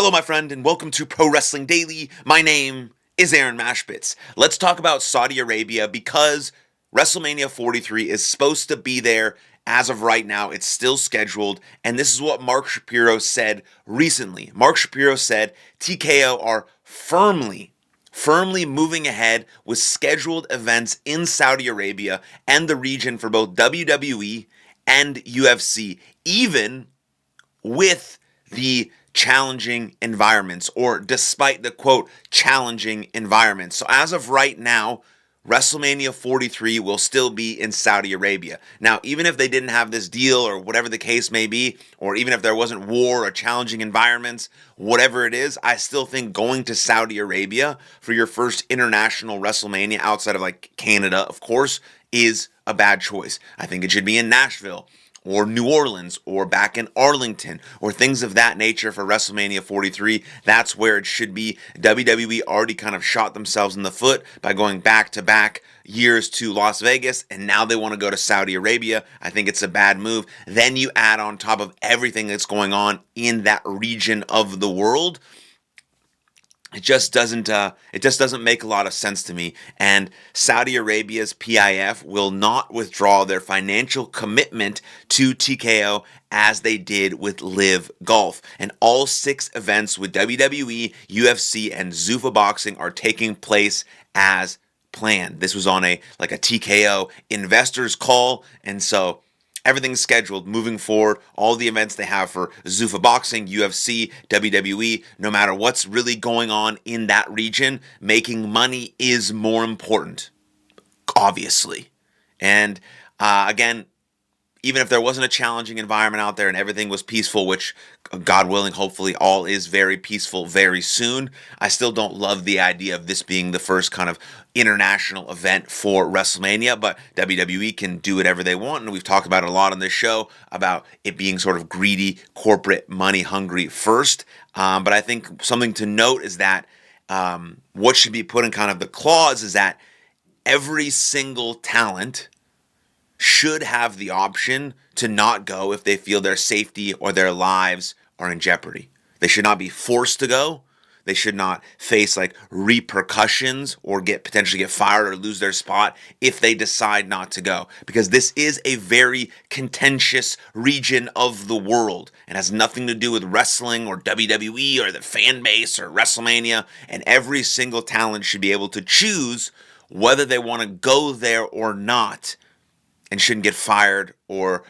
Hello, my friend, and welcome to Pro Wrestling Daily. My name is Aaron Machbitz. Let's talk about Saudi Arabia because WrestleMania 43 is supposed to be there. As of right now, it's still scheduled, and this is what Mark Shapiro said recently. Mark Shapiro said TKO are firmly moving ahead with scheduled events in Saudi Arabia and the region for both WWE and UFC, even with the challenging environments, or despite the quote challenging environments. So as of right now, WrestleMania 43 will still be in Saudi Arabia. Now, even if they didn't have this deal or whatever the case may be, or even if there wasn't war or challenging environments, whatever it is, I still think going to Saudi Arabia for your first international WrestleMania outside of like Canada, of course, is a bad choice. I think it should be in Nashville or New Orleans, or back in Arlington, or things of that nature for WrestleMania 43. That's where it should be. WWE already kind of shot themselves in the foot by going back-to-back years to Las Vegas, and now they want to go to Saudi Arabia. I think it's a bad move. Then you add on top of everything that's going on in that region of the world. It just doesn't make a lot of sense to me. And Saudi Arabia's PIF will not withdraw their financial commitment to TKO as they did with Live Golf. And all 6 events with WWE, UFC, and Zuffa Boxing are taking place as planned. This was on a TKO investors call, and so everything's scheduled moving forward. All the events they have for Zuffa Boxing, UFC, WWE, no matter what's really going on in that region, making money is more important, obviously. And again, even if there wasn't a challenging environment out there and everything was peaceful, which, God willing, hopefully all is very peaceful very soon, I still don't love the idea of this being the first kind of international event for WrestleMania, but WWE can do whatever they want, and we've talked about it a lot on this show about it being sort of greedy, corporate, money-hungry first. But I think something to note is that what should be put in kind of the clause is that every single talent should have the option to not go if they feel their safety or their lives are in jeopardy. They should not be forced to go. They should not face repercussions or potentially get fired or lose their spot if they decide not to go. Because this is a very contentious region of the world and has nothing to do with wrestling or WWE or the fan base or WrestleMania. And every single talent should be able to choose whether they want to go there or not, and shouldn't get fired or,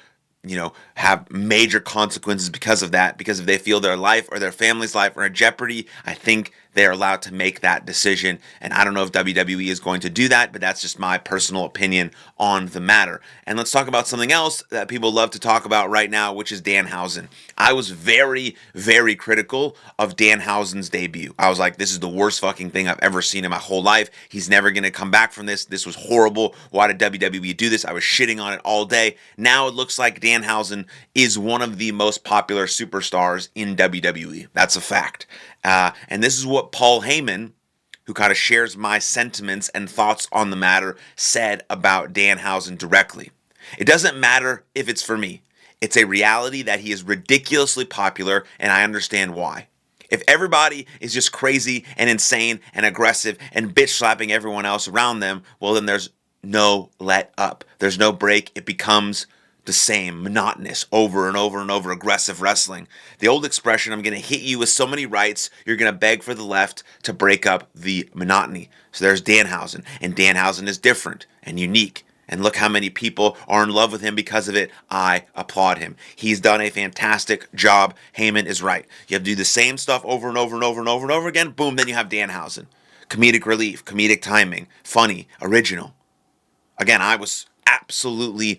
have major consequences because of that. Because if they feel their life or their family's life are in jeopardy, I think they're allowed to make that decision. And I don't know if WWE is going to do that, but that's just my personal opinion on the matter. And let's talk about something else that people love to talk about right now, which is Danhausen. I was very, very critical of Danhausen's debut. I was like, this is the worst fucking thing I've ever seen in my whole life. He's never going to come back from this. This was horrible. Why did WWE do this? I was shitting on it all day. Now it looks like Danhausen is one of the most popular superstars in WWE. That's a fact. And this is what Paul Heyman, who kind of shares my sentiments and thoughts on the matter, said about Danhausen directly. It doesn't matter if it's for me. It's a reality that he is ridiculously popular, and I understand why. If everybody is just crazy and insane and aggressive and bitch slapping everyone else around them, well, then there's no let up. There's no break. It becomes the same, monotonous, over and over and over, aggressive wrestling. The old expression, I'm going to hit you with so many rights, you're going to beg for the left to break up the monotony. So there's Danhausen, and Danhausen is different and unique. And look how many people are in love with him because of it. I applaud him. He's done a fantastic job. Heyman is right. You have to do the same stuff over and over and over and over and over again. Boom, then you have Danhausen. Comedic relief, comedic timing, funny, original. Again, I was absolutely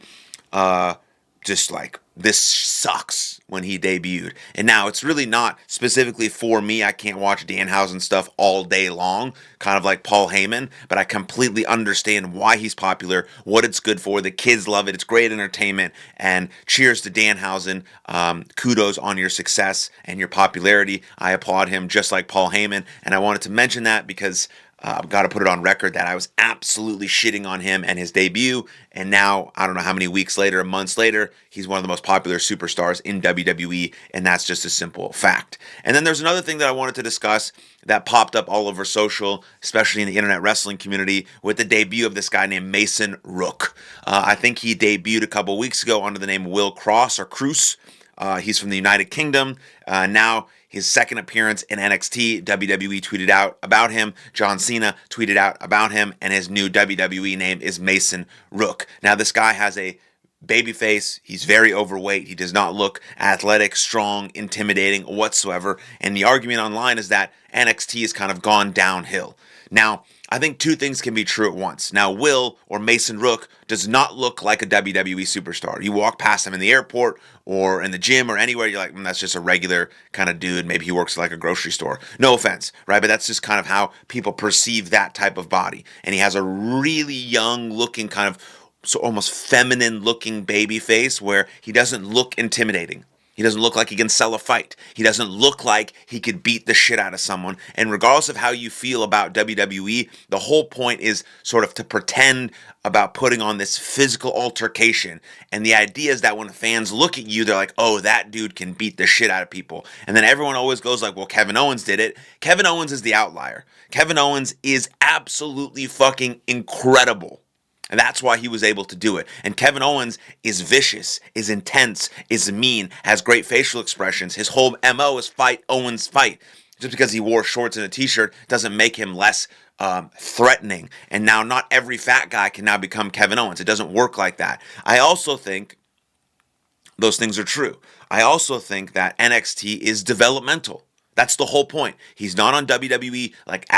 just like, this sucks when he debuted. And now it's really not specifically for me. I can't watch Danhausen stuff all day long, kind of like Paul Heyman, but I completely understand why he's popular, what it's good for. The kids love it. It's great entertainment. And cheers to Danhausen. Kudos on your success and your popularity. I applaud him just like Paul Heyman. And I wanted to mention that because I've got to put it on record that I was absolutely shitting on him and his debut. And now, I don't know how many weeks later, months later, he's one of the most popular superstars in WWE. And that's just a simple fact. And then there's another thing that I wanted to discuss that popped up all over social, especially in the internet wrestling community, with the debut of this guy named Mason Rook. I think he debuted a couple weeks ago under the name Will Cross or Cruz. He's from the United Kingdom. Now, his second appearance in NXT, WWE tweeted out about him. John Cena tweeted out about him, and his new WWE name is Mason Rook. Now, this guy has a baby face. He's very overweight. He does not look athletic, strong, intimidating whatsoever. And the argument online is that NXT has kind of gone downhill. Now, I think two things can be true at once. Now, Will, or Mason Rook, does not look like a WWE superstar. You walk past him in the airport or in the gym or anywhere, you're like, that's just a regular kind of dude. Maybe he works at like a grocery store. No offense, right? But that's just kind of how people perceive that type of body. And he has a really young looking kind of almost feminine looking baby face where he doesn't look intimidating. He doesn't look like he can sell a fight. He doesn't look like he could beat the shit out of someone. And regardless of how you feel about WWE, the whole point is sort of to pretend about putting on this physical altercation. And the idea is that when fans look at you, they're like, oh, that dude can beat the shit out of people. And then everyone always goes like, well, Kevin Owens did it. Kevin Owens is the outlier. Kevin Owens is absolutely fucking incredible. And that's why he was able to do it. And Kevin Owens is vicious, is intense, is mean, has great facial expressions. His whole MO is fight Owens fight. Just because he wore shorts and a t-shirt doesn't make him less threatening. And now not every fat guy can now become Kevin Owens. It doesn't work like that. I also think those things are true. I also think that NXT is developmental. That's the whole point. He's not on WWE, like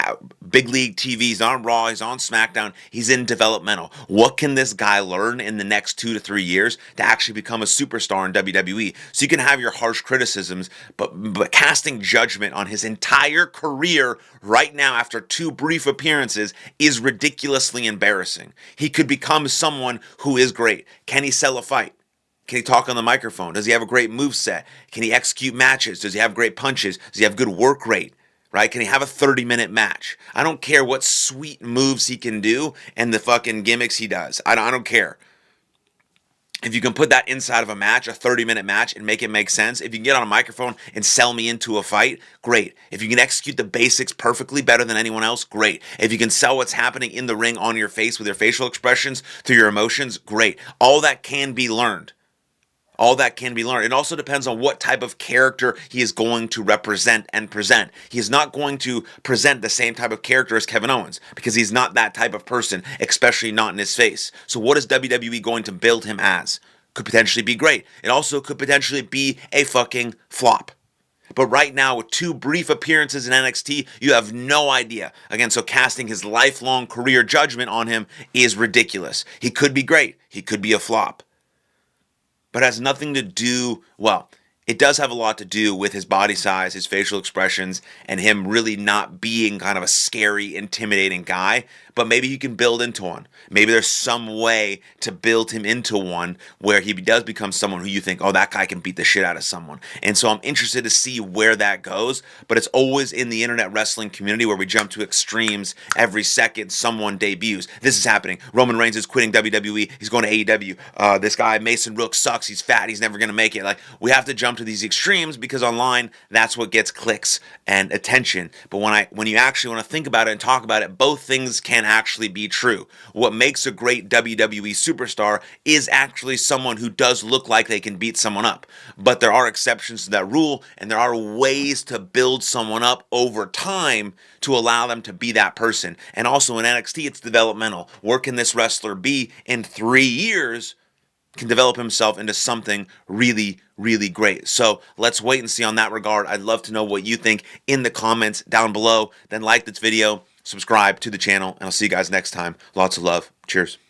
big league TV. He's on Raw. He's on SmackDown. He's in developmental. What can this guy learn in the next 2 to 3 years to actually become a superstar in WWE? So you can have your harsh criticisms, but casting judgment on his entire career right now after 2 brief appearances is ridiculously embarrassing. He could become someone who is great. Can he sell a fight? Can he talk on the microphone? Does he have a great moveset? Can he execute matches? Does he have great punches? Does he have good work rate? Right? Can he have a 30-minute match? I don't care what sweet moves he can do and the fucking gimmicks he does. I don't care. If you can put that inside of a match, a 30-minute match, and make it make sense, if you can get on a microphone and sell me into a fight, great. If you can execute the basics perfectly better than anyone else, great. If you can sell what's happening in the ring on your face with your facial expressions, through your emotions, great. All that can be learned. All that can be learned. It also depends on what type of character he is going to represent and present. He is not going to present the same type of character as Kevin Owens because he's not that type of person, especially not in his face. So what is WWE going to build him as? Could potentially be great. It also could potentially be a fucking flop. But right now, with 2 brief appearances in NXT, you have no idea. Again, so casting his lifelong career judgment on him is ridiculous. He could be great. He could be a flop. But it has nothing to do, well, it does have a lot to do with his body size, his facial expressions, and him really not being kind of a scary, intimidating guy. But maybe he can build into one. Maybe there's some way to build him into one where he does become someone who you think, oh, that guy can beat the shit out of someone. And so I'm interested to see where that goes. But it's always in the internet wrestling community where we jump to extremes every second someone debuts. This is happening. Roman Reigns is quitting WWE. He's going to AEW. This guy, Mason Rook, sucks. He's fat. He's never going to make it. Like, we have to jump to these extremes because online, that's what gets clicks and attention. But when you actually want to think about it and talk about it, both things can actually be true. What makes a great WWE superstar is actually someone who does look like they can beat someone up. But there are exceptions to that rule, and there are ways to build someone up over time to allow them to be that person. And also in NXT, it's developmental. Where can this wrestler be in 3 years? Can develop himself into something really, really great. So let's wait and see on that regard. I'd love to know what you think in the comments down below. Then like this video, subscribe to the channel, and I'll see you guys next time. Lots of love. Cheers.